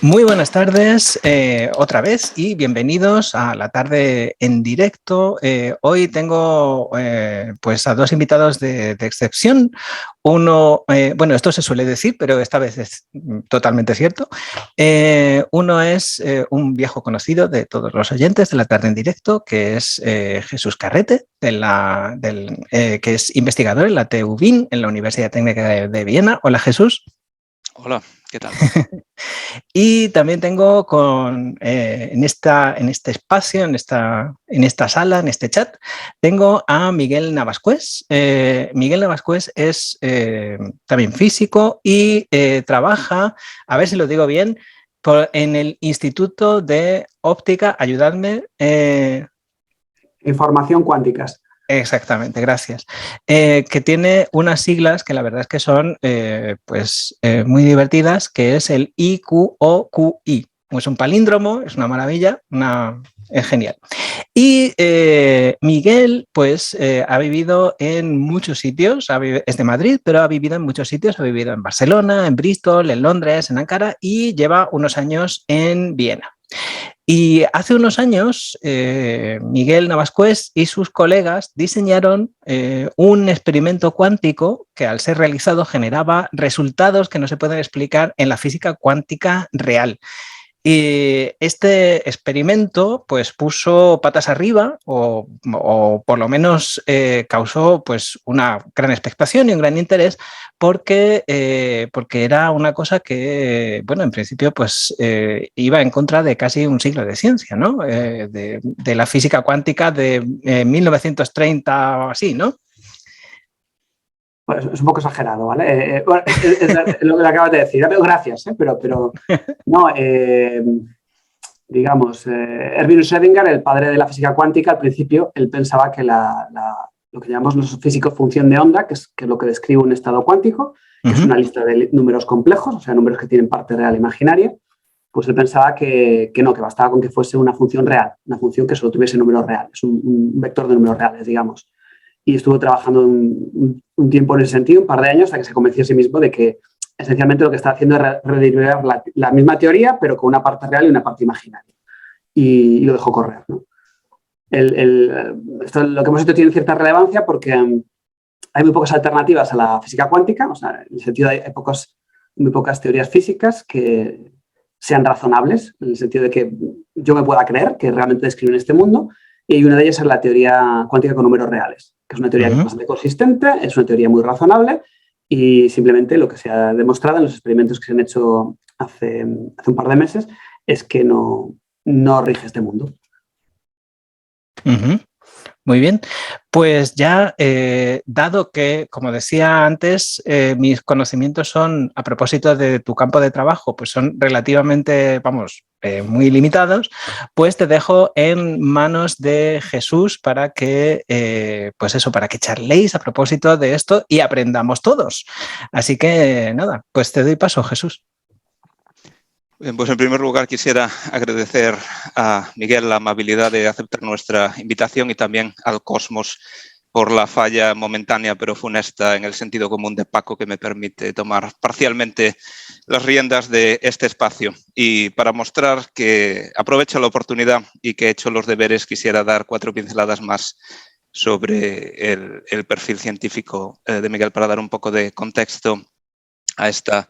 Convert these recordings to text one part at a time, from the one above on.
Muy buenas tardes otra vez y bienvenidos a la tarde en directo. Hoy tengo pues a dos invitados de excepción. Uno, bueno, esto se suele decir, pero esta vez es totalmente cierto. Uno es un viejo conocido de todos los oyentes de la tarde en directo, que es Jesús Carrete, que es investigador en la TU Wien, en la Universidad Técnica de Viena. Hola, Jesús. Hola, ¿qué tal? Y también tengo en este espacio, en esta sala, en este chat, tengo a Miguel Navascués. Miguel Navascués es también físico y trabaja, a ver si lo digo bien, en el Instituto de Óptica, ayudadme. Información cuánticas. Exactamente, gracias. Que tiene unas siglas que la verdad es que son muy divertidas, que es el IQOQI. Es un palíndromo, es una maravilla, es genial. Y Miguel, pues, ha vivido en muchos sitios, es de Madrid, pero ha vivido en muchos sitios, ha vivido en Barcelona, en Bristol, en Londres, en Ankara y lleva unos años en Viena. Y hace unos años, Miguel Navascués y sus colegas diseñaron un experimento cuántico que, al ser realizado, generaba resultados que no se pueden explicar en la física cuántica real. Y este experimento pues puso patas arriba o por lo menos causó pues una gran expectación y un gran interés porque era una cosa que, bueno, en principio pues iba en contra de casi un siglo de ciencia, ¿no? De la física cuántica de 1930 o así, ¿no? Bueno, es un poco exagerado, ¿vale? Bueno, es lo que acabas de decir. Gracias, pero no, digamos, Erwin Schrödinger, el padre de la física cuántica, al principio él pensaba que lo que llamamos los físicos función de onda, que es lo que describe un estado cuántico, que es una lista de números complejos, o sea, números que tienen parte real e imaginaria, pues él pensaba que bastaba con que fuese una función real, una función que solo tuviese números reales, un vector de números reales, digamos. Y estuvo trabajando un tiempo en ese sentido, un par de años, hasta que se convenció a sí mismo de que esencialmente lo que está haciendo es rederivar la misma teoría, pero con una parte real y una parte imaginaria. Y lo dejó correr, ¿no? Esto, lo que hemos hecho tiene cierta relevancia porque hay muy pocas alternativas a la física cuántica, o sea, en el sentido de hay muy pocas teorías físicas que sean razonables, en el sentido de que yo me pueda creer que realmente describen este mundo, y una de ellas es la teoría cuántica con números reales, que es una teoría bastante consistente, es una teoría muy razonable, y simplemente lo que se ha demostrado en los experimentos que se han hecho hace un par de meses es que no rige este mundo. Muy bien, pues ya dado que, como decía antes, mis conocimientos son, a propósito de tu campo de trabajo, pues son relativamente, muy limitados, pues te dejo en manos de Jesús para que, para que charléis a propósito de esto y aprendamos todos. Así que nada, pues te doy paso, Jesús. Bien, pues en primer lugar quisiera agradecer a Miguel la amabilidad de aceptar nuestra invitación y también al Cosmos por la falla momentánea pero funesta en el sentido común de Paco, que me permite tomar parcialmente las riendas de este espacio. Y para mostrar que aprovecho la oportunidad y que he hecho los deberes, quisiera dar 4 pinceladas más sobre el perfil científico de Miguel para dar un poco de contexto a esta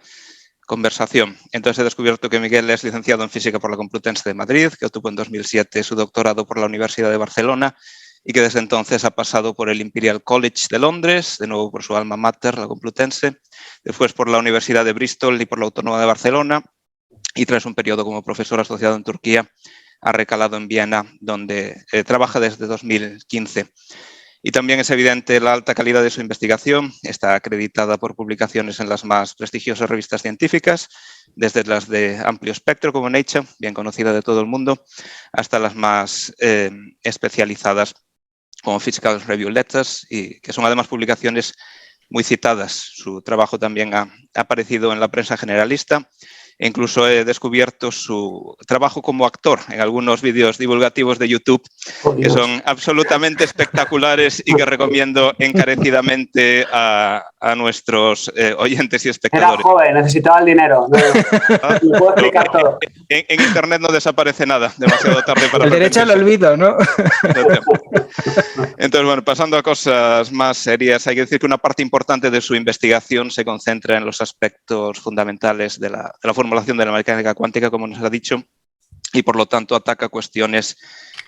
conversación. Entonces he descubierto que Miguel es licenciado en Física por la Complutense de Madrid, que obtuvo en 2007 su doctorado por la Universidad de Barcelona y que desde entonces ha pasado por el Imperial College de Londres, de nuevo por su alma mater, la Complutense, después por la Universidad de Bristol y por la Autónoma de Barcelona, y tras un periodo como profesor asociado en Turquía ha recalado en Viena, donde trabaja desde 2015. Y también es evidente la alta calidad de su investigación. Está acreditada por publicaciones en las más prestigiosas revistas científicas, desde las de amplio espectro como Nature, bien conocida de todo el mundo, hasta las más especializadas como Physical Review Letters, y que son además publicaciones muy citadas. Su trabajo también ha aparecido en la prensa generalista, E incluso he descubierto su trabajo como actor en algunos vídeos divulgativos de YouTube, que son absolutamente espectaculares y que recomiendo encarecidamente a nuestros oyentes y espectadores. Era joven, necesitaba el dinero. No puedo explicar todo. En Internet no desaparece nada, demasiado tarde para el derecho al olvido, ¿no? Entonces, bueno, pasando a cosas más serias, hay que decir que una parte importante de su investigación se concentra en los aspectos fundamentales de la formulación de la mecánica cuántica, como nos ha dicho, y por lo tanto ataca cuestiones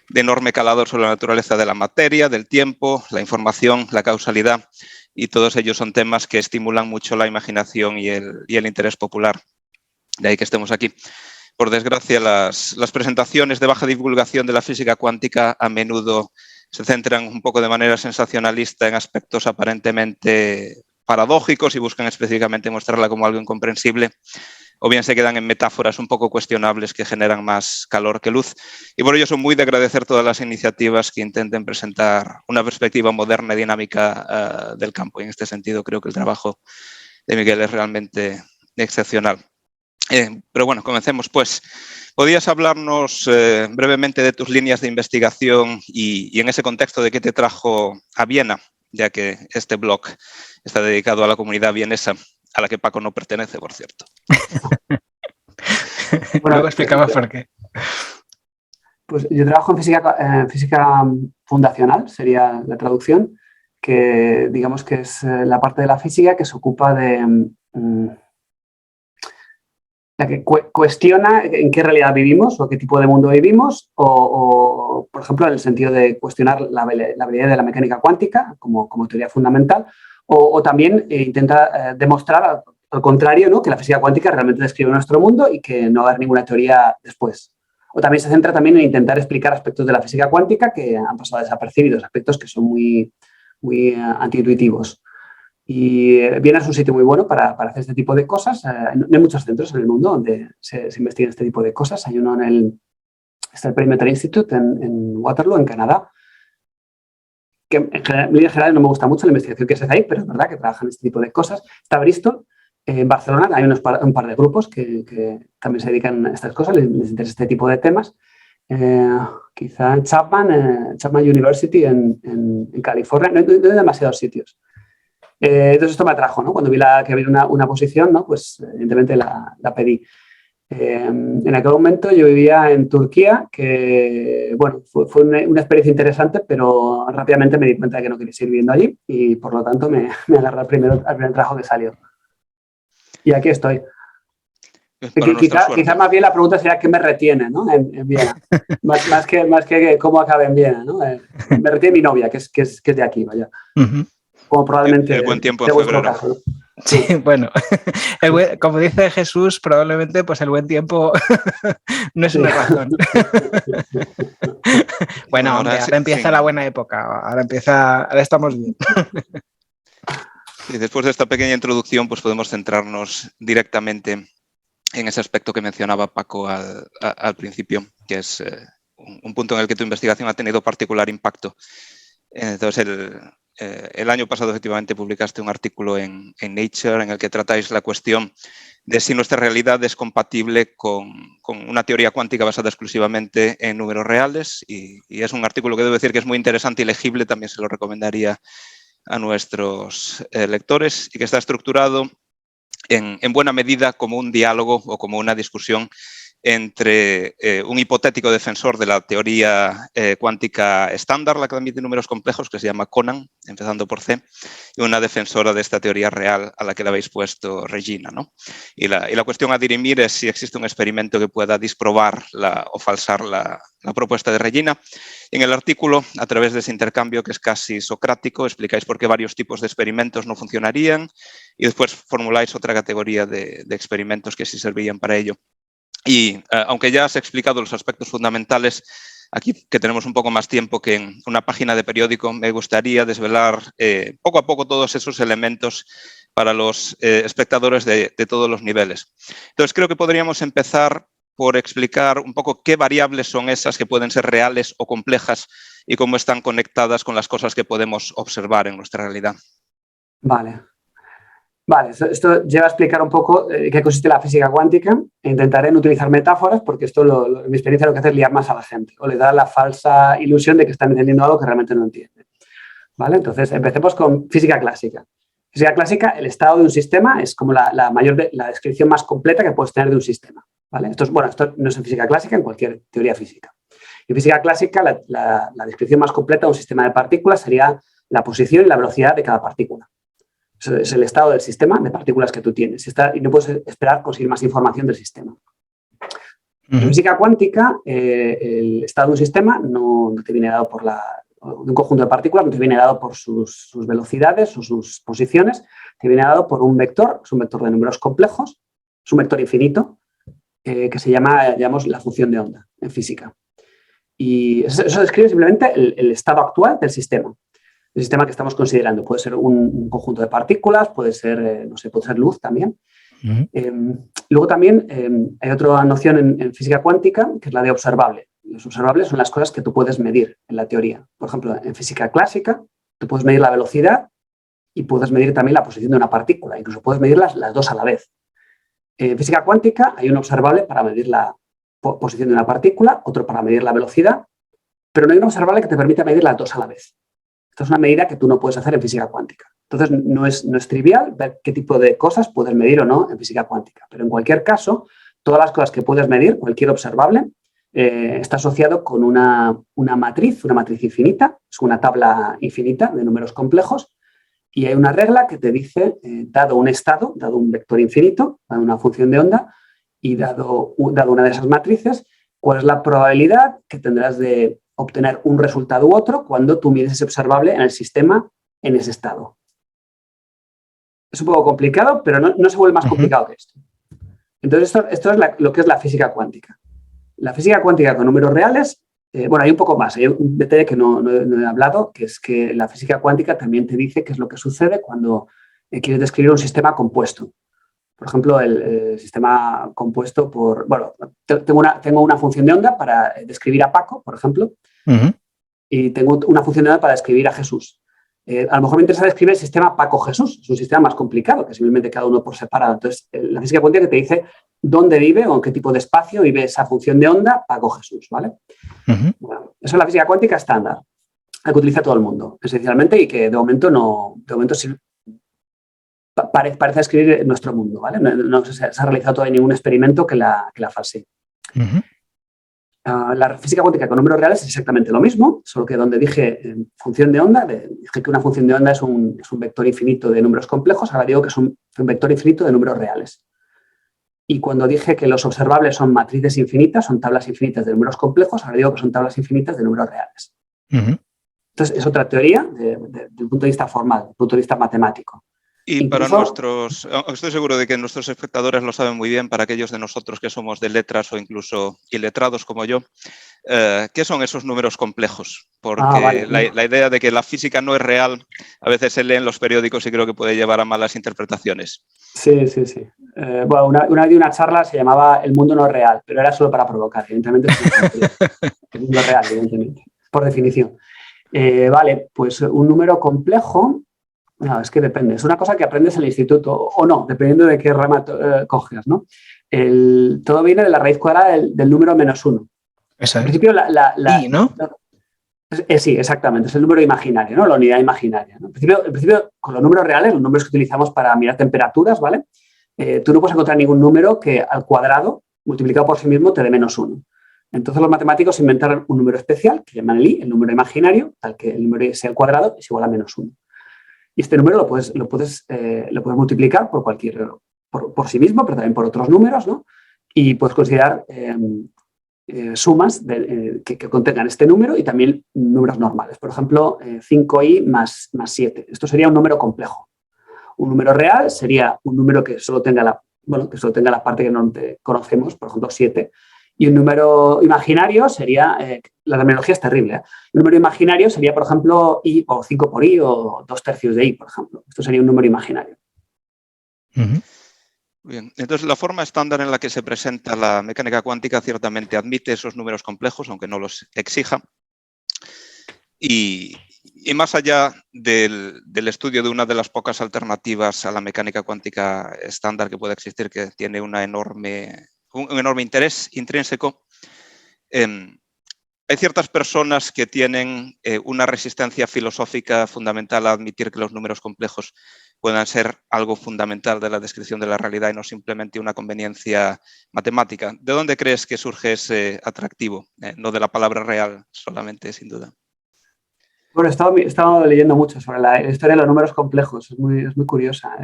de enorme calado sobre la naturaleza de la materia, del tiempo, la información, la causalidad, y todos ellos son temas que estimulan mucho la imaginación y el interés popular. De ahí que estemos aquí. Por desgracia, las presentaciones de baja divulgación de la física cuántica a menudo se centran un poco de manera sensacionalista en aspectos aparentemente paradójicos y buscan específicamente mostrarla como algo incomprensible, o bien se quedan en metáforas un poco cuestionables que generan más calor que luz. Y por ello son muy de agradecer todas las iniciativas que intenten presentar una perspectiva moderna y dinámica del campo. Y en este sentido creo que el trabajo de Miguel es realmente excepcional. Pero bueno, comencemos pues. ¿Podrías hablarnos brevemente de tus líneas de investigación y en ese contexto de qué te trajo a Viena, ya que este blog está dedicado a la comunidad vienesa, a la que Paco no pertenece, por cierto? Bueno, luego explicamos por qué. Pues yo trabajo en física fundacional, sería la traducción, que digamos que es la parte de la física que se ocupa de la que cuestiona en qué realidad vivimos o qué tipo de mundo vivimos o por ejemplo, en el sentido de cuestionar la validez de la mecánica cuántica como teoría fundamental o también intenta demostrar al contrario, ¿no? Que la física cuántica realmente describe nuestro mundo y que no va a haber ninguna teoría después. O también se centra también en intentar explicar aspectos de la física cuántica que han pasado desapercibidos, aspectos que son muy antiintuitivos. Y Viena es un sitio muy bueno para hacer este tipo de cosas. No hay muchos centros en el mundo donde se investiga este tipo de cosas. Hay uno está el Perimeter Institute en Waterloo, en Canadá, que en líneas generales no me gusta mucho la investigación que se hace ahí, pero es verdad que trabajan este tipo de cosas. Está Bristol, en Barcelona hay un par de grupos que también se dedican a estas cosas, les interesa este tipo de temas. Quizá en Chapman University en California, no hay demasiados sitios. Entonces esto me atrajo, ¿no? Cuando vi que había una posición, ¿no? Pues evidentemente la pedí. En aquel momento yo vivía en Turquía, que bueno, fue una experiencia interesante, pero rápidamente me di cuenta de que no quería seguir viviendo allí y por lo tanto me agarré al primer trabajo que salió. Y aquí estoy. Quizá más bien la pregunta sería qué me retiene, ¿no? En Viena. más que cómo acabé en Viena, ¿no? Me retiene mi novia, que es de aquí, vaya. Como probablemente el buen tiempo de vuestro caso, ¿no? Sí, bueno, como dice Jesús, probablemente pues el buen tiempo no es una razón. Bueno, hombre, ahora empieza la buena época, ahora estamos bien. Y después de esta pequeña introducción, pues podemos centrarnos directamente en ese aspecto que mencionaba Paco al principio, que es un punto en el que tu investigación ha tenido particular impacto. Entonces, el año pasado efectivamente publicaste un artículo en Nature en el que tratáis la cuestión de si nuestra realidad es compatible con una teoría cuántica basada exclusivamente en números reales y es un artículo que debo decir que es muy interesante y legible, también se lo recomendaría a nuestros lectores y que está estructurado en buena medida como un diálogo o como una discusión entre un hipotético defensor de la teoría cuántica estándar, la que admite números complejos, que se llama Conan, empezando por C, y una defensora de esta teoría real a la que le habéis puesto Regina, ¿no? Y la cuestión a dirimir es si existe un experimento que pueda disprobar o falsar la propuesta de Regina. En el artículo, a través de ese intercambio que es casi socrático, explicáis por qué varios tipos de experimentos no funcionarían y después formuláis otra categoría de experimentos que sí servirían para ello. Y aunque ya has explicado los aspectos fundamentales, aquí que tenemos un poco más tiempo que en una página de periódico, me gustaría desvelar poco a poco todos esos elementos para los espectadores de todos los niveles. Entonces creo que podríamos empezar por explicar un poco qué variables son esas que pueden ser reales o complejas y cómo están conectadas con las cosas que podemos observar en nuestra realidad. Vale. Vale, esto lleva a explicar un poco qué consiste la física cuántica. Intentaré no utilizar metáforas porque esto, en mi experiencia, lo que hace es liar más a la gente o le da la falsa ilusión de que están entendiendo algo que realmente no entienden. ¿Vale? Entonces, empecemos con física clásica. Física clásica, el estado de un sistema es como la descripción más completa que puedes tener de un sistema. ¿Vale? Esto no es en física clásica, en cualquier teoría física. En física clásica, la descripción más completa de un sistema de partículas sería la posición y la velocidad de cada partícula. Es el estado del sistema de partículas que tú tienes. Y no puedes esperar conseguir más información del sistema. En física cuántica, el estado de un sistema no te viene dado por de un conjunto de partículas, no te viene dado por sus velocidades o sus posiciones, te viene dado por un vector, es un vector de números complejos, es un vector infinito, que se llama, digamos, la función de onda en física. Y eso describe simplemente el estado actual del sistema. El sistema que estamos considerando puede ser un conjunto de partículas, puede ser, no sé, puede ser luz también. Luego también hay otra noción en física cuántica que es la de observable. Los observables son las cosas que tú puedes medir en la teoría. Por ejemplo, en física clásica tú puedes medir la velocidad y puedes medir también la posición de una partícula. Incluso puedes medir las dos a la vez. En física cuántica hay un observable para medir la posición de una partícula, otro para medir la velocidad, pero no hay un observable que te permita medir las dos a la vez. Esta es una medida que tú no puedes hacer en física cuántica. Entonces, no es trivial ver qué tipo de cosas puedes medir o no en física cuántica. Pero en cualquier caso, todas las cosas que puedes medir, cualquier observable, está asociado con una matriz infinita, es una tabla infinita de números complejos, y hay una regla que te dice, dado un estado, dado un vector infinito, dado una función de onda, y dado una de esas matrices, cuál es la probabilidad que tendrás de obtener un resultado u otro cuando tú mides ese observable en el sistema en ese estado. Es un poco complicado, pero no se vuelve más complicado que esto. Entonces, esto es lo que es la física cuántica. La física cuántica con números reales, hay un poco más. Hay un detalle que no he hablado, que es que la física cuántica también te dice qué es lo que sucede cuando quieres describir un sistema compuesto. Por ejemplo, el sistema compuesto por... Bueno, tengo una función de onda para describir a Paco, por ejemplo, y tengo una función de onda para describir a Jesús. A lo mejor me interesa describir el sistema Paco-Jesús. Es un sistema más complicado que simplemente cada uno por separado. Entonces, la física cuántica te dice dónde vive o en qué tipo de espacio vive esa función de onda Paco-Jesús, ¿vale? Bueno, eso es la física cuántica estándar, la que utiliza todo el mundo, esencialmente, y que de momento sí, parece escribir en nuestro mundo, ¿vale? No se ha realizado todavía ningún experimento que la falsee. La física cuántica con números reales es exactamente lo mismo, solo que donde dije función de onda, dije que una función de onda es un vector infinito de números complejos, ahora digo que es un vector infinito de números reales. Y cuando dije que los observables son matrices infinitas, son tablas infinitas de números complejos, ahora digo que son tablas infinitas de números reales. Entonces, es otra teoría desde el punto de vista formal, desde el punto de vista matemático. Y para nuestros, estoy seguro de que nuestros espectadores lo saben muy bien, para aquellos de nosotros que somos de letras o incluso iletrados como yo, ¿qué son esos números complejos? Porque la idea de que la física no es real a veces se lee en los periódicos y creo que puede llevar a malas interpretaciones. Sí. Una charla se llamaba El mundo no es real, pero era solo para provocar, evidentemente. El mundo es real, evidentemente, por definición. Pues un número complejo... No, es que depende. Es una cosa que aprendes en el instituto o no, dependiendo de qué rama coges, ¿no? Todo viene de la raíz cuadrada del número -1. Eso en principio, I, ¿no? Sí, exactamente. Es el número imaginario, ¿no? La unidad imaginaria, ¿no? En principio, con los números reales, los números que utilizamos para mirar temperaturas, ¿vale? Tú no puedes encontrar ningún número que al cuadrado, multiplicado por sí mismo, te dé -1. Entonces, los matemáticos inventaron un número especial, que llaman el I, el número imaginario, tal que el número I sea al cuadrado, es igual a -1. Y este número lo puedes multiplicar por sí mismo, pero también por otros números, ¿no? Y puedes considerar sumas que contengan este número y también números normales. Por ejemplo, 5i más 7. Esto sería un número complejo. Un número real sería un número que solo tenga la parte que no conocemos, por ejemplo, 7. Y un número imaginario sería, la terminología es terrible, un número imaginario sería, por ejemplo, i o 5 por i o 2/3 de i, por ejemplo. Esto sería un número imaginario. Bien, entonces la forma estándar en la que se presenta la mecánica cuántica ciertamente admite esos números complejos, aunque no los exija. Y Y más allá del estudio de una de las pocas alternativas a la mecánica cuántica estándar que puede existir, que tiene un enorme interés intrínseco, hay ciertas personas que tienen una resistencia filosófica fundamental a admitir que los números complejos puedan ser algo fundamental de la descripción de la realidad y no simplemente una conveniencia matemática. ¿De dónde crees que surge ese atractivo? No de la palabra real solamente, sin duda. Bueno, he estado leyendo mucho sobre la historia de los números complejos, es muy curiosa.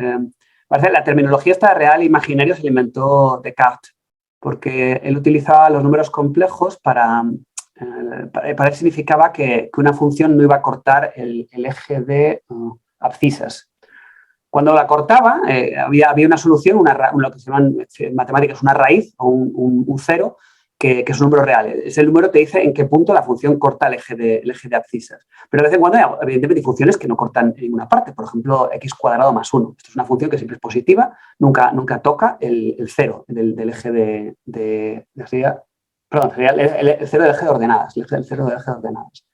La terminología esta real e imaginario se la inventó Descartes, porque él utilizaba los números complejos para él significaba que una función no iba a cortar el eje de abscisas. Cuando la cortaba, había una solución, lo que se llaman en matemáticas una raíz o un cero, que es un número real. Ese número te dice en qué punto la función corta el eje de abscisas. Pero de vez en cuando, evidentemente, hay funciones que no cortan en ninguna parte. Por ejemplo, x² más 1. Esto es una función que siempre es positiva, nunca toca el cero del eje sería el cero del eje de ordenadas. El cero del eje de ordenadas.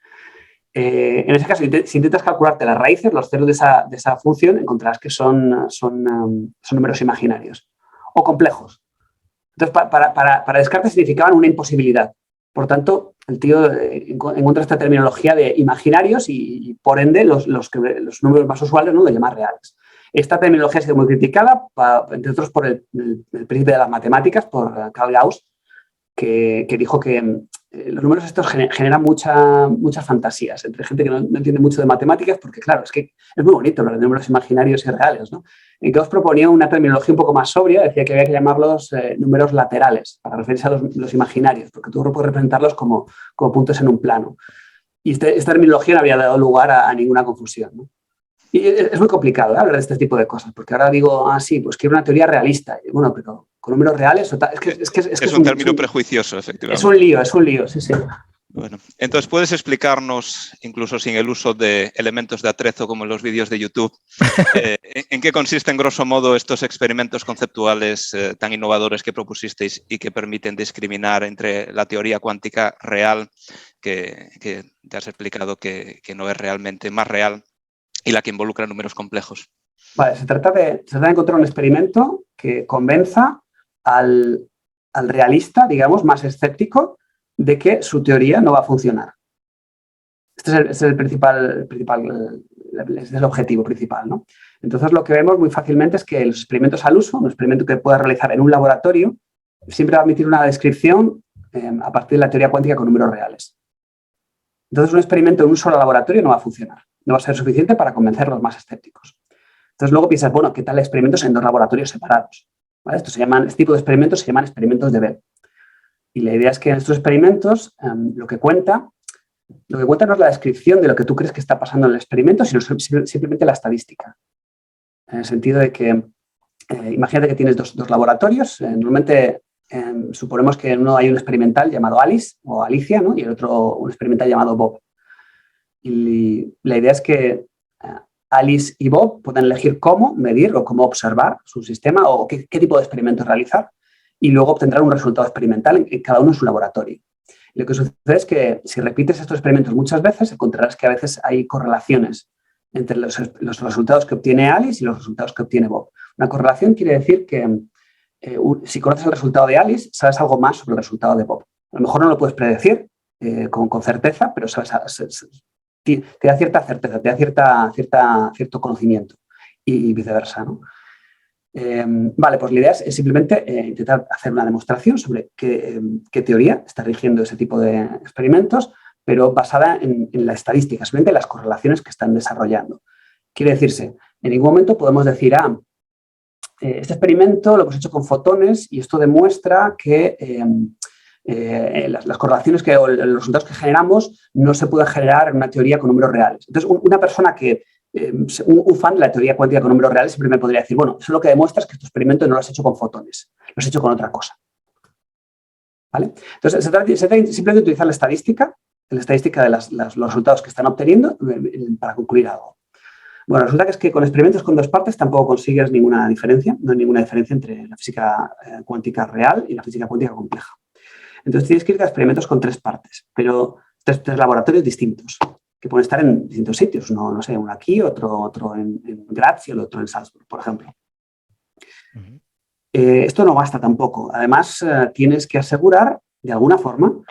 En ese caso, si intentas calcularte las raíces, los ceros de esa función, encontrarás que son números imaginarios o complejos. Entonces, para Descartes significaban una imposibilidad. Por tanto, el tío encuentra esta terminología de imaginarios y por ende, los números más usuales, ¿no?, de llamar reales. Esta terminología ha sido muy criticada, entre otros por el príncipe de las matemáticas, por Karl Gauss, que dijo que los números estos generan muchas fantasías entre gente que no entiende mucho de matemáticas, porque claro, es que es muy bonito los números imaginarios y reales, ¿no? Y Gauss proponía una terminología un poco más sobria, decía que había que llamarlos números laterales, para referirse a los imaginarios, porque tú no puedes representarlos como puntos en un plano. Y esta terminología no había dado lugar a ninguna confusión, ¿no? Y es muy complicado hablar de este tipo de cosas, porque ahora digo, sí, pues quiero una teoría realista. Y bueno, pero con números reales, es un término prejuicioso, efectivamente. Es un lío, sí. Bueno, entonces, ¿puedes explicarnos, incluso sin el uso de elementos de atrezo como en los vídeos de YouTube, en qué consisten, grosso modo, estos experimentos conceptuales tan innovadores que propusisteis y que permiten discriminar entre la teoría cuántica real, que te has explicado que no es realmente más real, y la que involucra números complejos? Vale, se trata de encontrar un experimento que convenza al realista, digamos, más escéptico, de que su teoría no va a funcionar. Este es el principal, es el objetivo principal, ¿no? Entonces, lo que vemos muy fácilmente es que los experimentos al uso, un experimento que puedas realizar en un laboratorio, siempre va a admitir una descripción a partir de la teoría cuántica con números reales. Entonces, un experimento en un solo laboratorio no va a funcionar. No va a ser suficiente para convencer a los más escépticos. Entonces, luego piensas, bueno, ¿qué tal experimentos en dos laboratorios separados? ¿Vale? Este tipo de experimentos se llaman experimentos de Bell. Y la idea es que en estos experimentos lo que cuenta no es la descripción de lo que tú crees que está pasando en el experimento, sino simplemente la estadística. En el sentido de que, imagínate que tienes dos laboratorios. Normalmente suponemos que en uno hay un experimental llamado Alice o Alicia, ¿no? Y el otro un experimental llamado Bob. Y la idea es que Alice y Bob pueden elegir cómo medir o cómo observar su sistema o qué tipo de experimentos realizar, y luego obtendrán un resultado experimental en cada uno en su laboratorio. Y lo que sucede es que si repites estos experimentos muchas veces, encontrarás que a veces hay correlaciones entre los resultados que obtiene Alice y los resultados que obtiene Bob. Una correlación quiere decir que si conoces el resultado de Alice, sabes algo más sobre el resultado de Bob. A lo mejor no lo puedes predecir con certeza, pero te da cierta certeza, te da cierto conocimiento y viceversa, ¿no? Vale, pues la idea es simplemente intentar hacer una demostración sobre qué teoría está rigiendo ese tipo de experimentos, pero basada en la estadística, simplemente en las correlaciones que están desarrollando. Quiere decirse, en ningún momento podemos decir, este experimento lo hemos hecho con fotones y esto demuestra que las correlaciones o los resultados que generamos no se pueden generar en una teoría con números reales. Entonces, una persona que un fan de la teoría cuántica con números reales siempre me podría decir, bueno, eso lo que demuestra es que tu experimento no lo has hecho con fotones, lo has hecho con otra cosa. ¿Vale? Entonces, se trata simplemente de utilizar la estadística de los resultados que están obteniendo para concluir algo. Bueno, resulta que es que con experimentos con dos partes tampoco consigues ninguna diferencia, no hay ninguna diferencia entre la física cuántica real y la física cuántica compleja. Entonces, tienes que ir a experimentos con tres partes, pero tres laboratorios distintos, que pueden estar en distintos sitios, no sé, uno aquí, otro en Graz y el otro en Salzburg, por ejemplo. Esto no basta tampoco. Además, tienes que asegurar, de alguna forma,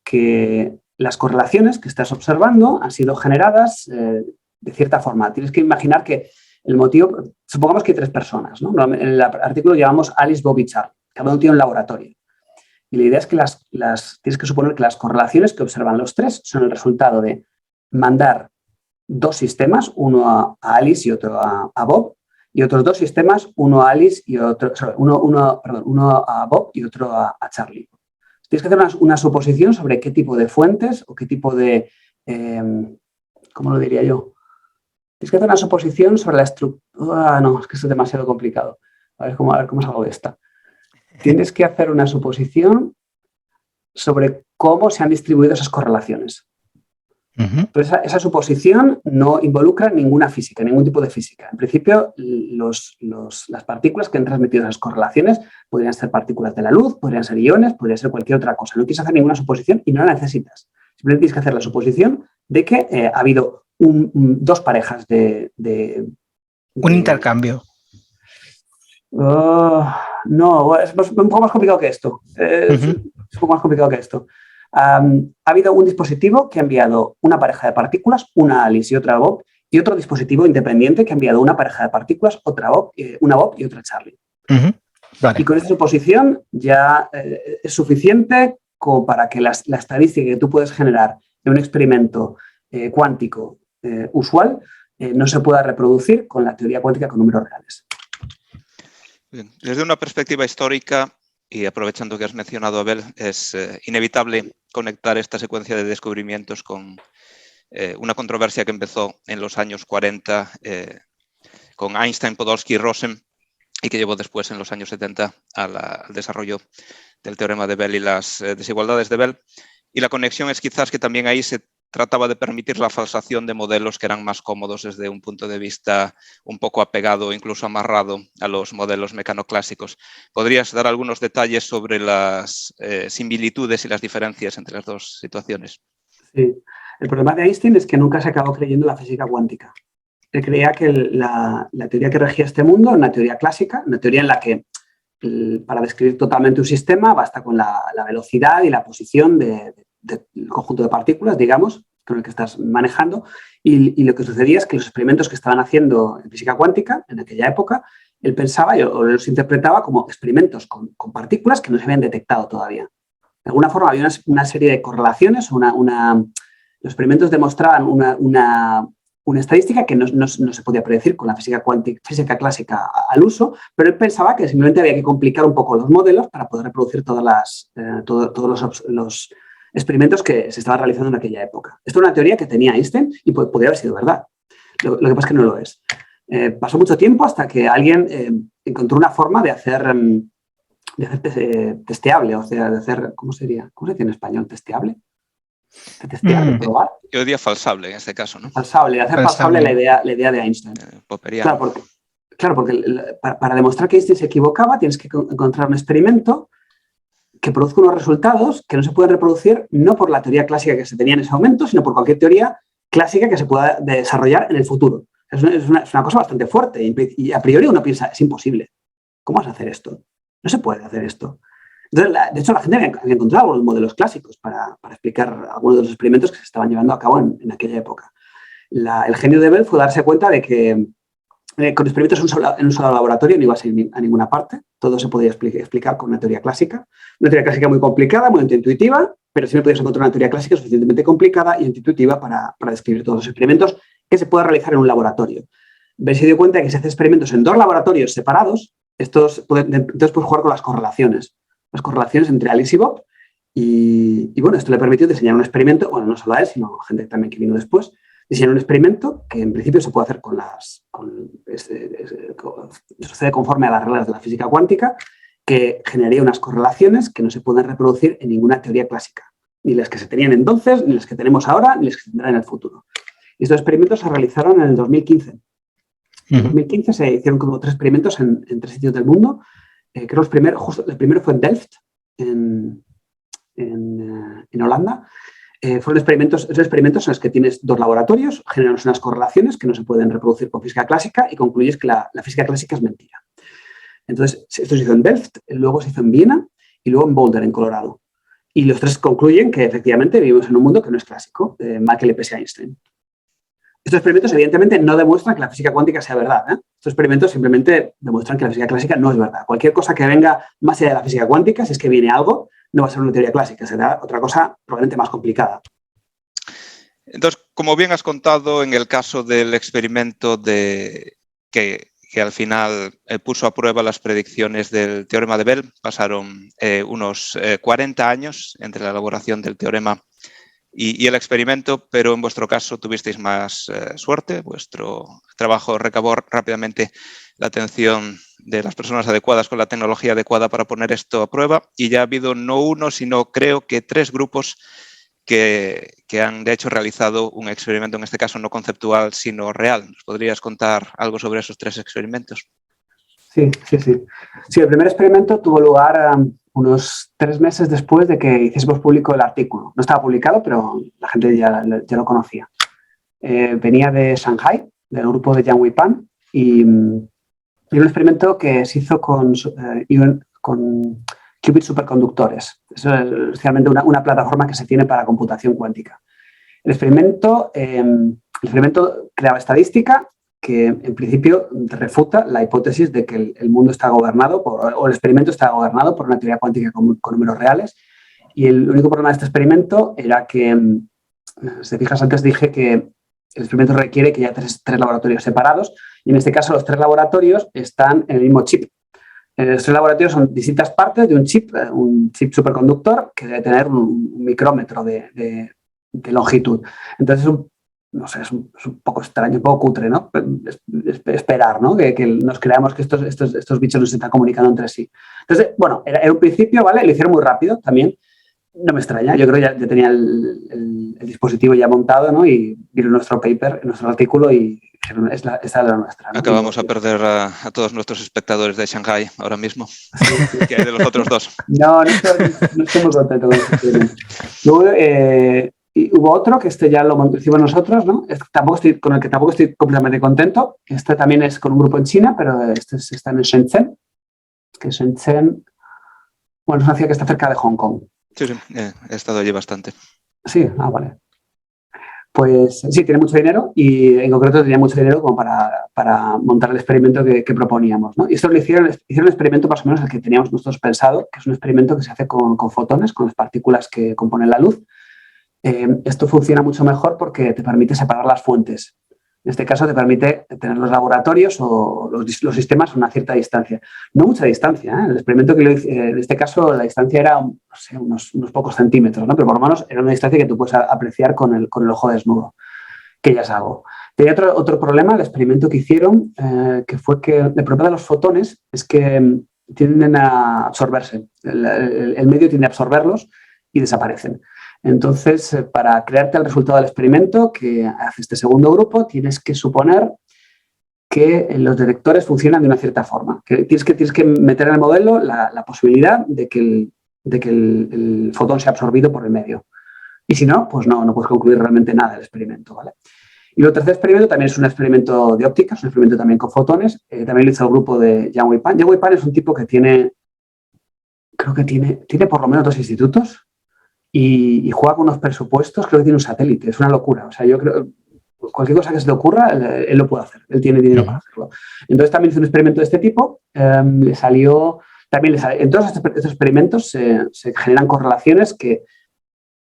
que las correlaciones que estás observando han sido generadas de cierta forma. Tienes que imaginar que el motivo... Supongamos que hay 3 personas, ¿no? En el artículo llamamos Alice, Bob y Charlie. Cada uno tiene un laboratorio. Y la idea es que tienes que suponer que las correlaciones que observan los 3 son el resultado de mandar 2 sistemas, uno a Alice y otro a Bob, y otros 2 sistemas, uno a Alice y otro, uno a Bob y otro a Charlie. Tienes que hacer una suposición sobre qué tipo de fuentes o qué tipo de, ¿cómo lo diría yo? Tienes que hacer una suposición sobre la estructura. No, es que esto es demasiado complicado. A ver cómo salgo de esta. Tienes que hacer una suposición sobre cómo se han distribuido esas correlaciones. Pero esa suposición no involucra ninguna física, ningún tipo de física. En principio, las partículas que han transmitido esas correlaciones podrían ser partículas de la luz, podrían ser iones, podría ser cualquier otra cosa. No quieres hacer ninguna suposición y no la necesitas. Simplemente tienes que hacer la suposición de que ha habido 2 parejas Un intercambio. No, es un poco más complicado que esto. Es un poco más complicado que esto. Ha habido un dispositivo que ha enviado una pareja de partículas, una a Alice y otra a Bob, y otro dispositivo independiente que ha enviado una pareja de partículas, una a Bob y otra a Charlie. Vale. Y con esta suposición ya es suficiente como para que la estadística que tú puedes generar en un experimento cuántico usual no se pueda reproducir con la teoría cuántica con números reales. Bien. Desde una perspectiva histórica, y aprovechando que has mencionado a Bell, es inevitable conectar esta secuencia de descubrimientos con una controversia que empezó en los años 40 con Einstein, Podolsky y Rosen, y que llevó después en los años 70 al desarrollo del teorema de Bell y las desigualdades de Bell. Y la conexión es quizás que también ahí se trataba de permitir la falsación de modelos que eran más cómodos desde un punto de vista un poco apegado o incluso amarrado a los modelos mecanoclásicos. ¿Podrías dar algunos detalles sobre las similitudes y las diferencias entre las 2 situaciones? Sí. El problema de Einstein es que nunca se acabó creyendo en la física cuántica. Él creía que la teoría que regía este mundo era una teoría clásica, una teoría en la que para describir totalmente un sistema basta con la velocidad y la posición del conjunto de partículas, digamos, con el que estás manejando. Y lo que sucedía es que los experimentos que estaban haciendo en física cuántica en aquella época, él pensaba o los interpretaba como experimentos con partículas que no se habían detectado todavía. De alguna forma había una serie de correlaciones, los experimentos demostraban una estadística que no se podía predecir con la física clásica al uso, pero él pensaba que simplemente había que complicar un poco los modelos para poder reproducir todos los experimentos que se estaban realizando en aquella época. Esto era una teoría que tenía Einstein y podría haber sido verdad. Lo que pasa es que no lo es. Pasó mucho tiempo hasta que alguien encontró una forma de hacer testeable, o sea, de hacer, ¿cómo se dice en español? ¿Testeable? ¿Testeable? ¿Probar? Yo diría falsable en este caso, ¿no? Falsable, hacer falsable la idea de Einstein. Claro, porque para demostrar que Einstein se equivocaba tienes que encontrar un experimento que produzca unos resultados que no se pueden reproducir no por la teoría clásica que se tenía en ese momento, sino por cualquier teoría clásica que se pueda desarrollar en el futuro. Es una cosa bastante fuerte y a priori uno piensa, es imposible. ¿Cómo vas a hacer esto? No se puede hacer esto. Entonces, de hecho, la gente había encontrado algunos modelos clásicos para explicar algunos de los experimentos que se estaban llevando a cabo en aquella época. El genio de Bell fue darse cuenta de que con experimentos en un solo laboratorio no iba a ir a ninguna parte. Todo se podía explicar con una teoría clásica. Una teoría clásica muy complicada, muy intuitiva, pero siempre podías encontrar una teoría clásica suficientemente complicada y intuitiva para describir todos los experimentos que se pueden realizar en un laboratorio. Bell se dio cuenta de que si hace experimentos en 2 laboratorios separados, entonces puedes jugar con las correlaciones entre Alice y Bob. Y bueno, esto le permitió diseñar un experimento, bueno, no solo a él, sino a gente también que vino después, diseñar un experimento que en principio se puede hacer sucede conforme a las reglas de la física cuántica, que generaría unas correlaciones que no se pueden reproducir en ninguna teoría clásica, ni las que se tenían entonces, ni las que tenemos ahora, ni las que se tendrán en el futuro. Y estos experimentos se realizaron en el 2015. En 2015 se hicieron como 3 experimentos en 3 sitios del mundo. Creo que el primero fue en Delft, en Holanda. fueron experimentos en los que tienes dos laboratorios, generas unas correlaciones que no se pueden reproducir con física clásica y concluyes que la física clásica es mentira. Entonces, esto se hizo en Delft, luego se hizo en Viena y luego en Boulder, en Colorado. Y los tres concluyen que efectivamente vivimos en un mundo que no es clásico, mal que le pese a Einstein. Estos experimentos evidentemente no demuestran que la física cuántica sea verdad. Estos experimentos simplemente demuestran que la física clásica no es verdad. Cualquier cosa que venga más allá de la física cuántica, si es que viene algo, no va a ser una teoría clásica, será otra cosa probablemente más complicada. Entonces, como bien has contado, en el caso del experimento que al final puso a prueba las predicciones del teorema de Bell, pasaron unos 40 años entre la elaboración del teorema y el experimento, pero en vuestro caso tuvisteis más suerte. Vuestro trabajo recabó rápidamente la atención de las personas adecuadas con la tecnología adecuada para poner esto a prueba, y ya ha habido no uno, sino creo que 3 grupos que han de hecho realizado un experimento, en este caso no conceptual, sino real. ¿Nos podrías contar algo sobre esos 3 experimentos? Sí. Sí, el primer experimento tuvo lugar unos 3 meses después de que hiciésemos público el artículo. No estaba publicado, pero la gente ya lo conocía. Venía de Shanghai, del grupo de Yang Weipan, y era un experimento que se hizo con qubits superconductores. Eso es realmente una plataforma que se tiene para computación cuántica. El experimento creaba estadística que en principio refuta la hipótesis de que el mundo está gobernado o el experimento está gobernado por una teoría cuántica con números reales. Y el único problema de este experimento era que, si te fijas, antes dije que el experimento requiere que haya tres laboratorios separados, y en este caso los 3 laboratorios están en el mismo chip. Los 3 laboratorios son distintas partes de un chip superconductor que debe tener un micrómetro de longitud. Entonces, es un poco extraño, un poco cutre, ¿no? Esperar, ¿no? Que nos creamos que estos bichos no se están comunicando entre sí. Entonces, bueno, era un principio, ¿vale? Lo hicieron muy rápido también. No me extraña, yo creo que ya tenía el dispositivo ya montado, ¿no? Y vieron nuestro paper, nuestro artículo y dijeron, esta es la nuestra, ¿no? Acabamos a perder a todos nuestros espectadores de Shanghai ahora mismo. Sí. ¿Qué hay de los otros 2? No estoy muy contento con este experimento. Luego, y hubo otro que ya lo hicimos nosotros, ¿no? Con el que tampoco estoy completamente contento. Este también es con un grupo en China, pero está en Shenzhen. Que Shenzhen, bueno, es una ciudad que está cerca de Hong Kong. Sí, he estado allí bastante. Sí, vale. Pues sí, tiene mucho dinero y en concreto tenía mucho dinero como para montar el experimento que proponíamos, ¿no? Y esto hicieron el experimento más o menos el que teníamos nosotros pensado, que es un experimento que se hace con fotones, con las partículas que componen la luz. Esto funciona mucho mejor porque te permite separar las fuentes. En este caso te permite tener los laboratorios o los sistemas a una cierta distancia. No mucha distancia, ¿eh? El experimento que lo hice, en este caso la distancia era unos pocos centímetros, ¿no? Pero por lo menos era una distancia que tú puedes apreciar con el ojo desnudo, que ya es algo. Tenía otro problema, el experimento que hicieron, que fue que el problema de los fotones es que tienden a absorberse. El medio tiende a absorberlos y desaparecen. Entonces, para crearte el resultado del experimento que hace este segundo grupo, tienes que suponer que los detectores funcionan de una cierta forma. Que tienes que meter en el modelo la posibilidad de que el fotón sea absorbido por el medio. Y si no, pues no puedes concluir realmente nada del experimento, ¿vale? Y el tercer experimento también es un experimento de óptica, es un experimento también con fotones. También lo hizo el grupo de Yang Weipan. Yang Weipan es un tipo que tiene por lo menos 2 institutos. Y juega con unos presupuestos, creo que tiene un satélite, es una locura. O sea, yo creo cualquier cosa que se le ocurra, él lo puede hacer, él tiene dinero para hacerlo. Entonces también hizo un experimento de este tipo, en todos estos experimentos se generan correlaciones que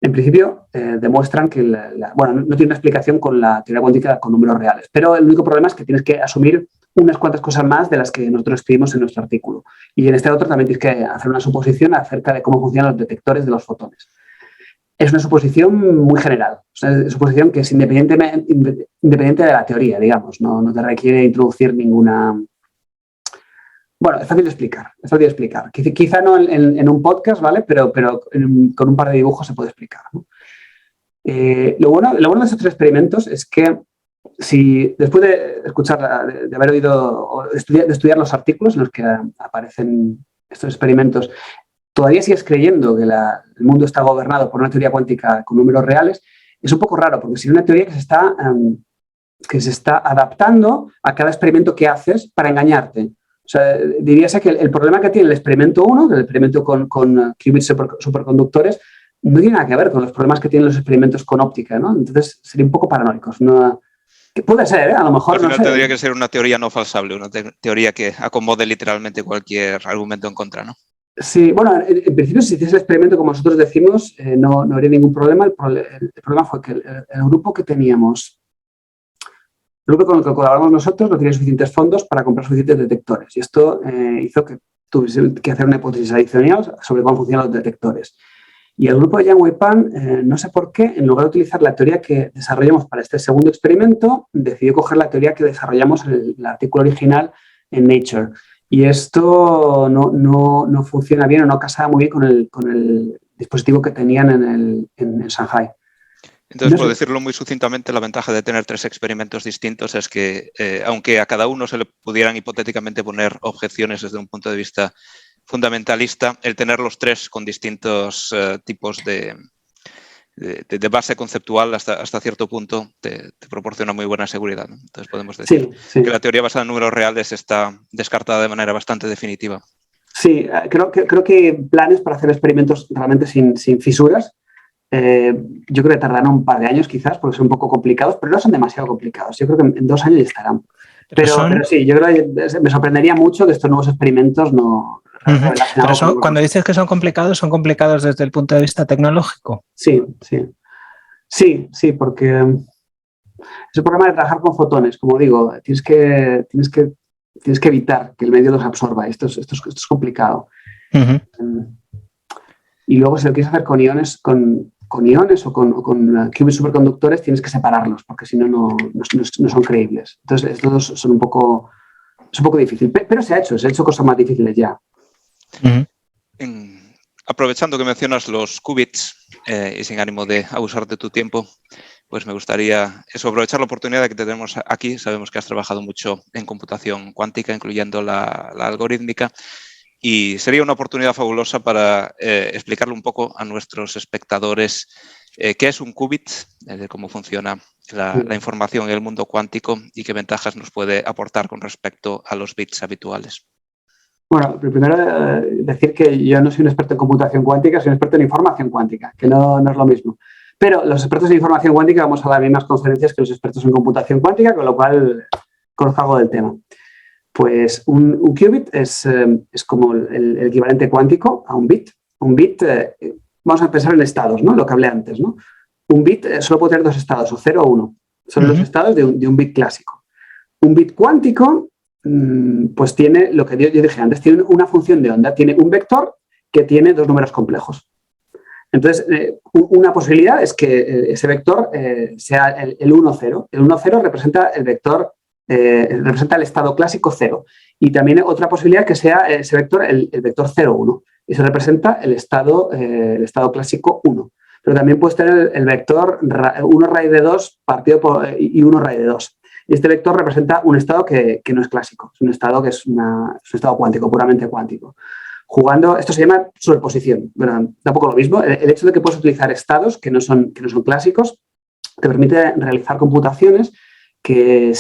en principio demuestran que, no tiene una explicación con la teoría cuántica con números reales, pero el único problema es que tienes que asumir unas cuantas cosas más de las que nosotros escribimos en nuestro artículo. Y en este otro también tienes que hacer una suposición acerca de cómo funcionan los detectores de los fotones. Es una suposición muy general, o sea, es una suposición que es independiente de la teoría, digamos, no te requiere introducir ninguna... Bueno, es fácil de explicar. Quizá no en un podcast, ¿vale? Pero con un par de dibujos se puede explicar, ¿no? Lo bueno de estos 3 experimentos es que si después de escuchar, de haber oído o de estudiar los artículos en los que aparecen estos experimentos, todavía sigues creyendo que el mundo está gobernado por una teoría cuántica con números reales, es un poco raro, porque si es una teoría que se está adaptando a cada experimento que haces para engañarte. O sea, diríase que el problema que tiene el experimento 1, el experimento con qubits superconductores, no tiene nada que ver con los problemas que tienen los experimentos con óptica, ¿no? Entonces, sería un poco paranoicos. No, que puede ser, ¿eh? A lo mejor al final no sé. tendría que ser una teoría no falsable, una teoría que acomode literalmente cualquier argumento en contra, ¿no? Sí, bueno, en principio, si hiciese el experimento como nosotros decimos, no habría ningún problema. El problema fue que el grupo que teníamos, el grupo con el que colaboramos nosotros, no tenía suficientes fondos para comprar suficientes detectores. Y esto hizo que tuviese que hacer una hipótesis adicional sobre cómo funcionan los detectores. Y el grupo de Yang Wei-Pan, no sé por qué, en lugar de utilizar la teoría que desarrollamos para este segundo experimento, decidió coger la teoría que desarrollamos en el artículo original en Nature. Y esto no funciona bien o no casaba muy bien con el dispositivo que tenían en Shanghai. Entonces, por decirlo muy sucintamente, la ventaja de tener 3 experimentos distintos es que, aunque a cada uno se le pudieran hipotéticamente poner objeciones desde un punto de vista fundamentalista, el tener los 3 con distintos tipos de base conceptual hasta cierto punto te proporciona muy buena seguridad, ¿no? Entonces podemos decir que la teoría basada en números reales está descartada de manera bastante definitiva. Sí, creo que hay planes para hacer experimentos realmente sin fisuras. Yo creo que tardarán un par de años quizás porque son un poco complicados, pero no son demasiado complicados. Yo creo que en 2 años ya estarán. Pero sí, yo creo que me sorprendería mucho que estos nuevos experimentos no... Pero cuando dices que son complicados desde el punto de vista tecnológico. Sí, porque es el problema de trabajar con fotones. Como digo, tienes que evitar que el medio los absorba. Esto es complicado. Y luego, si lo quieres hacer con iones, con iones o con qubits superconductores, tienes que separarlos, porque si no, no son creíbles. Entonces, estos son un poco difícil. Pero se ha hecho cosas más difíciles ya. Aprovechando que mencionas los qubits y sin ánimo de abusar de tu tiempo, pues me gustaría aprovechar la oportunidad que tenemos aquí. Sabemos que has trabajado mucho en computación cuántica, incluyendo la algorítmica, y sería una oportunidad fabulosa para explicarle un poco a nuestros espectadores qué es un qubit, cómo funciona la información en el mundo cuántico y qué ventajas nos puede aportar con respecto a los bits habituales. Bueno, primero decir que yo no soy un experto en computación cuántica, soy un experto en información cuántica, que no es lo mismo. Pero los expertos en información cuántica vamos a dar las mismas conferencias que los expertos en computación cuántica, con lo cual conozco algo del tema. Pues un qubit es como el equivalente cuántico a un bit. Un bit, vamos a pensar en estados, ¿no? Lo que hablé antes, ¿no? Un bit solo puede tener 2 estados, o 0 o 1. Son los estados de un bit clásico. Un bit cuántico pues tiene lo que yo dije antes, tiene una función de onda, tiene un vector que tiene 2 números complejos. Entonces, una posibilidad es que ese vector sea el 1,0. El 1,0 representa el vector, representa el estado clásico 0. Y también otra posibilidad que sea ese vector el vector 0,1. Y se representa el estado clásico 1. Pero también puedes tener el vector 1 raíz de 2 partido por, y 1 raíz de 2. Y este vector representa un estado que no es clásico, es un estado que es un estado cuántico, puramente cuántico. Jugando, esto se llama superposición, ¿verdad? Tampoco lo mismo. El hecho de que puedes utilizar estados que no son clásicos te permite realizar computaciones que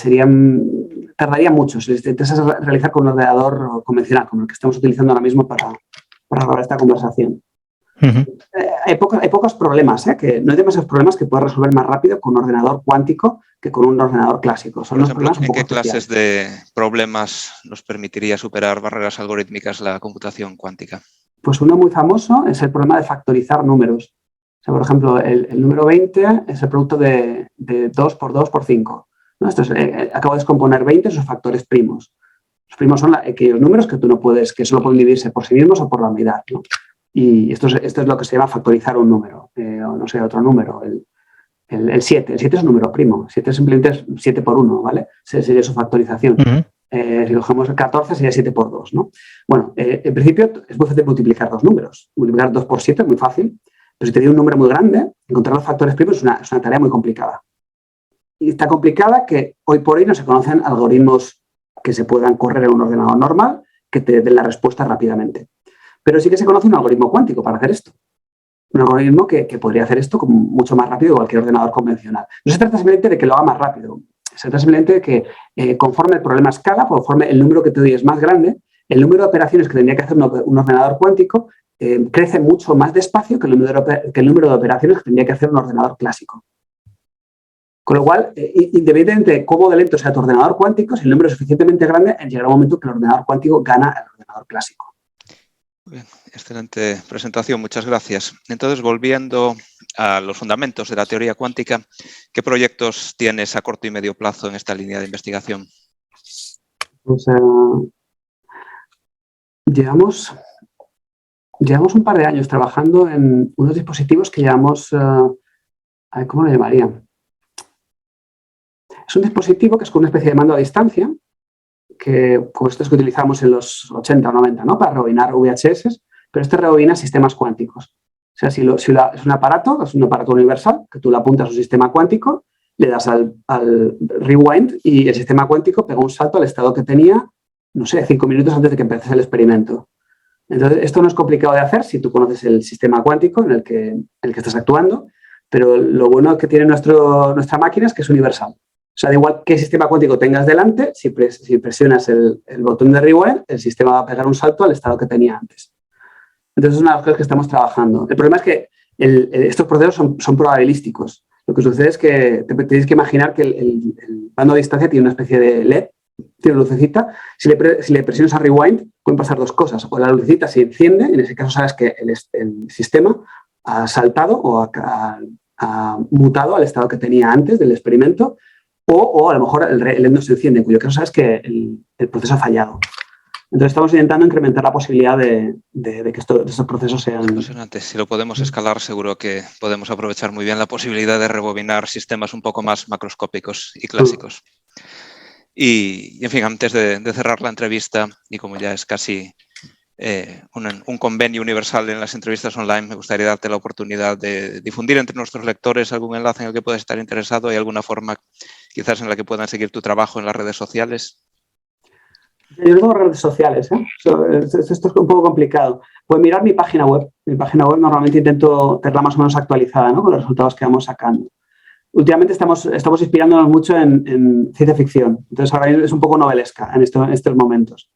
tardarían mucho si te intentas realizar con un ordenador convencional, como el que estamos utilizando ahora mismo para grabar esta conversación. Hay pocos problemas, que no hay demasiados problemas que puedes resolver más rápido con un ordenador cuántico que con un ordenador clásico. Por ejemplo, ¿en qué clases de problemas nos permitiría superar barreras algorítmicas la computación cuántica? Pues uno muy famoso es el problema de factorizar números. O sea, por ejemplo, el número 20 es el producto de 2 por 2 por 5. ¿No? Acabo de descomponer 20 sus factores primos. Los primos son aquellos números que que solo pueden dividirse por sí mismos o por la unidad, ¿no? Y esto es lo que se llama factorizar un número, o no sé, otro número, el 7. El 7 es un número primo, 7 simplemente es 7 por 1, ¿vale? Sería su factorización. Si cogemos el 14 sería 7 por 2, ¿no? Bueno, en principio es muy fácil multiplicar 2 números. Multiplicar 2 por 7 es muy fácil, pero si te doy un número muy grande, encontrar los factores primos es una tarea muy complicada. Y está complicada que hoy por hoy no se conocen algoritmos que se puedan correr en un ordenador normal que te den la respuesta rápidamente. pero sí que se conoce un algoritmo cuántico para hacer esto. Un algoritmo que podría hacer esto mucho más rápido que cualquier ordenador convencional. No se trata simplemente de que lo haga más rápido, se trata simplemente de que conforme el problema escala, conforme el número que te doy es más grande, el número de operaciones que tendría que hacer un ordenador cuántico crece mucho más despacio que el número de operaciones que tendría que hacer un ordenador clásico. Con lo cual, independientemente de cómo de lento sea tu ordenador cuántico, si el número es suficientemente grande, llegará un momento que el ordenador cuántico gana al ordenador clásico. Bien, excelente presentación, muchas gracias. Entonces, volviendo a los fundamentos de la teoría cuántica, ¿qué proyectos tienes a corto y medio plazo en esta línea de investigación? Pues, llevamos un par de años trabajando en unos dispositivos que llamamos, ¿cómo lo llamaría? Es un dispositivo que es con una especie de mando a distancia, como estos que utilizamos en los 80 o 90, ¿no? Para rebobinar VHS, pero este rebobina sistemas cuánticos. O sea, es un aparato universal, que tú le apuntas a un sistema cuántico, le das al rewind y el sistema cuántico pega un salto al estado que tenía, no sé, 5 minutos antes de que empieces el experimento. Entonces, esto no es complicado de hacer si tú conoces el sistema cuántico en el que estás actuando, pero lo bueno que tiene nuestra máquina es que es universal. O sea, da igual qué sistema cuántico tengas delante, si presionas el botón de rewind, el sistema va a pegar un salto al estado que tenía antes. Entonces, es una de las cosas que estamos trabajando. El problema es que estos procesos son probabilísticos. Lo que sucede es que tenéis que imaginar que el mando a distancia tiene una especie de LED, tiene una lucecita. Si le presionas a rewind, pueden pasar dos cosas. O la lucecita se enciende, en ese caso sabes que el sistema ha saltado o ha mutado al estado que tenía antes del experimento, o a lo mejor el LED no se enciende, en cuyo caso sabes que el proceso ha fallado. Entonces estamos intentando incrementar la posibilidad de que estos procesos sean... Impresionante. Si lo podemos escalar, seguro que podemos aprovechar muy bien la posibilidad de rebobinar sistemas un poco más macroscópicos y clásicos. Y en fin, antes de cerrar la entrevista, y como ya es casi un convenio universal en las entrevistas online, me gustaría darte la oportunidad de difundir entre nuestros lectores algún enlace en el que puedas estar interesado y alguna forma quizás en la que puedan seguir tu trabajo en las redes sociales. Yo no tengo redes sociales, ¿eh? Esto es un poco complicado. Pueden mirar mi página web. Mi página web normalmente intento tenerla más o menos actualizada, ¿no? Con los resultados que vamos sacando. Últimamente estamos inspirándonos mucho en ciencia ficción. Entonces ahora es un poco novelesca en estos momentos.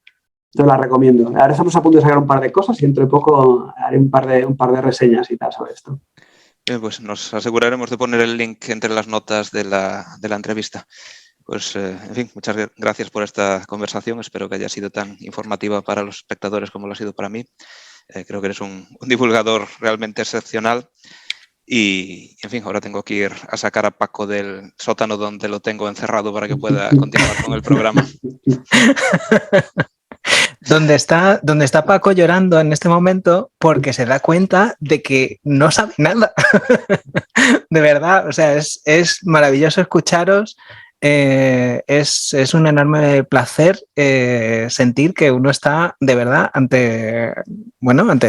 Entonces la recomiendo. Ahora estamos a punto de sacar un par de cosas y dentro de poco haré un par de reseñas y tal sobre esto. Bien, pues nos aseguraremos de poner el link entre las notas de la entrevista. Pues, en fin, muchas gracias por esta conversación. Espero que haya sido tan informativa para los espectadores como lo ha sido para mí. Creo que eres un divulgador realmente excepcional. Y, en fin, ahora tengo que ir a sacar a Paco del sótano donde lo tengo encerrado para que pueda continuar con el programa. Donde está Paco llorando en este momento porque se da cuenta de que no sabe nada. De verdad, o sea, es maravilloso escucharos. Es un enorme placer sentir que uno está de verdad ante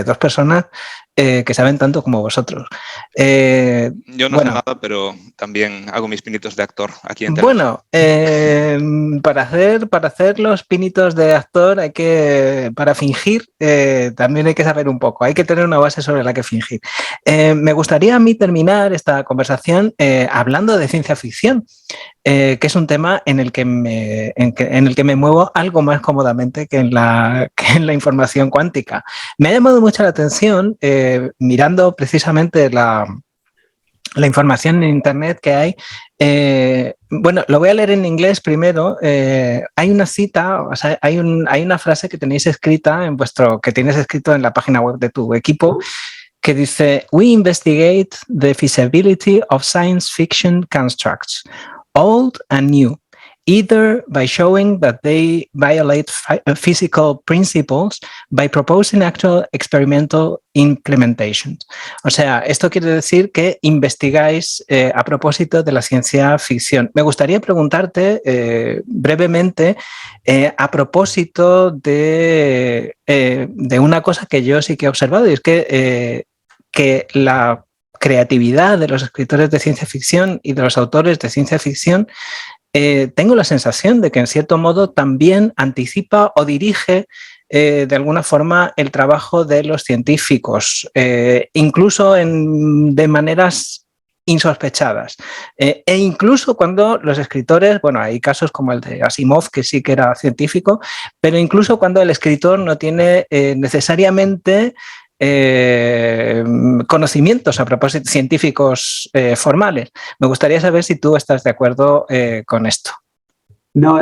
dos personas que saben tanto como vosotros. Yo no sé nada, pero también hago mis pinitos de actor aquí en televisión. Bueno, para hacer los pinitos de actor para fingir también hay que saber un poco, hay que tener una base sobre la que fingir. Me gustaría a mí terminar esta conversación hablando de ciencia ficción. Que es un tema en el que me muevo algo más cómodamente que en la información cuántica. Me ha llamado mucho la atención, mirando precisamente la información en Internet que hay. Bueno, lo voy a leer en inglés primero. Hay una cita, o sea, hay una frase que tenéis escrita que tienes escrito en la página web de tu equipo, que dice: "We investigate the feasibility of science fiction constructs, old and new, either by showing that they violate physical principles, by proposing actual experimental implementation." O sea, esto quiere decir que investigáis a propósito de la ciencia ficción. Me gustaría preguntarte brevemente a propósito de una cosa que yo sí que he observado, y es que la creatividad de los escritores de ciencia ficción y de los autores de ciencia ficción, tengo la sensación de que en cierto modo también anticipa o dirige de alguna forma el trabajo de los científicos, incluso de maneras insospechadas. E incluso cuando los escritores, bueno, hay casos como el de Asimov, que sí que era científico, pero incluso cuando el escritor no tiene necesariamente conocimientos a propósito científicos formales. Me gustaría saber si tú estás de acuerdo con esto. No,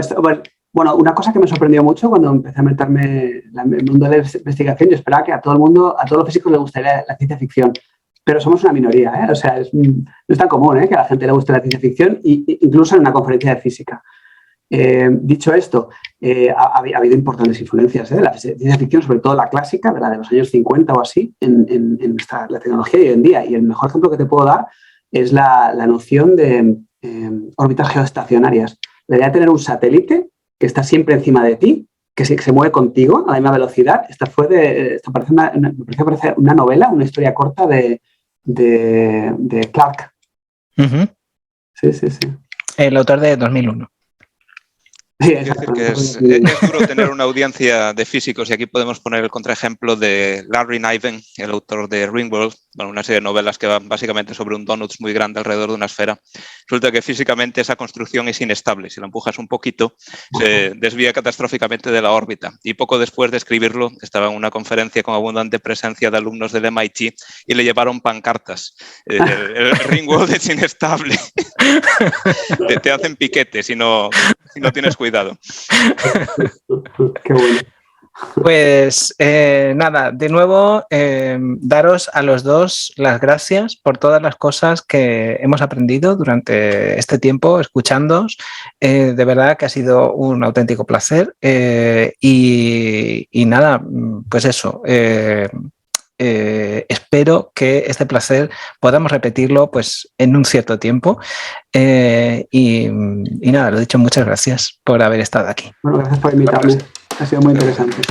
bueno, una cosa que me sorprendió mucho cuando empecé a meterme en el mundo de la investigación, yo esperaba que a todo el mundo, a todos los físicos les gustaría la ciencia ficción, pero somos una minoría, ¿eh? O sea, no es tan común, ¿eh?, que a la gente le guste la ciencia ficción, incluso en una conferencia de física. Dicho esto, ha habido importantes influencias de la ciencia ficción, sobre todo la clásica, de la de los años 50 o así, en la tecnología de hoy en día. Y el mejor ejemplo que te puedo dar es la noción de órbitas geoestacionarias. La idea de tener un satélite que está siempre encima de ti, que se mueve contigo a la misma velocidad. Esta parece una novela, una historia corta de Clarke. Uh-huh. Sí. El autor de 2001. Sí, es decir, que es duro tener una audiencia de físicos, y aquí podemos poner el contraejemplo de Larry Niven, el autor de Ringworld, bueno, una serie de novelas que van básicamente sobre un donut muy grande alrededor de una esfera. Resulta que físicamente esa construcción es inestable. Si la empujas un poquito, se desvía catastróficamente de la órbita. Y poco después de escribirlo, estaba en una conferencia con abundante presencia de alumnos del MIT y le llevaron pancartas. El Ringworld es inestable. Te hacen piquete si no tienes cuidado. Qué bueno. Pues nada, de nuevo daros a los dos las gracias por todas las cosas que hemos aprendido durante este tiempo escuchándoos. De verdad que ha sido un auténtico placer y nada, pues eso. Espero que este placer podamos repetirlo pues en un cierto tiempo y nada, lo dicho, muchas gracias por haber estado aquí. Bueno, gracias por invitarme, ha sido muy interesante.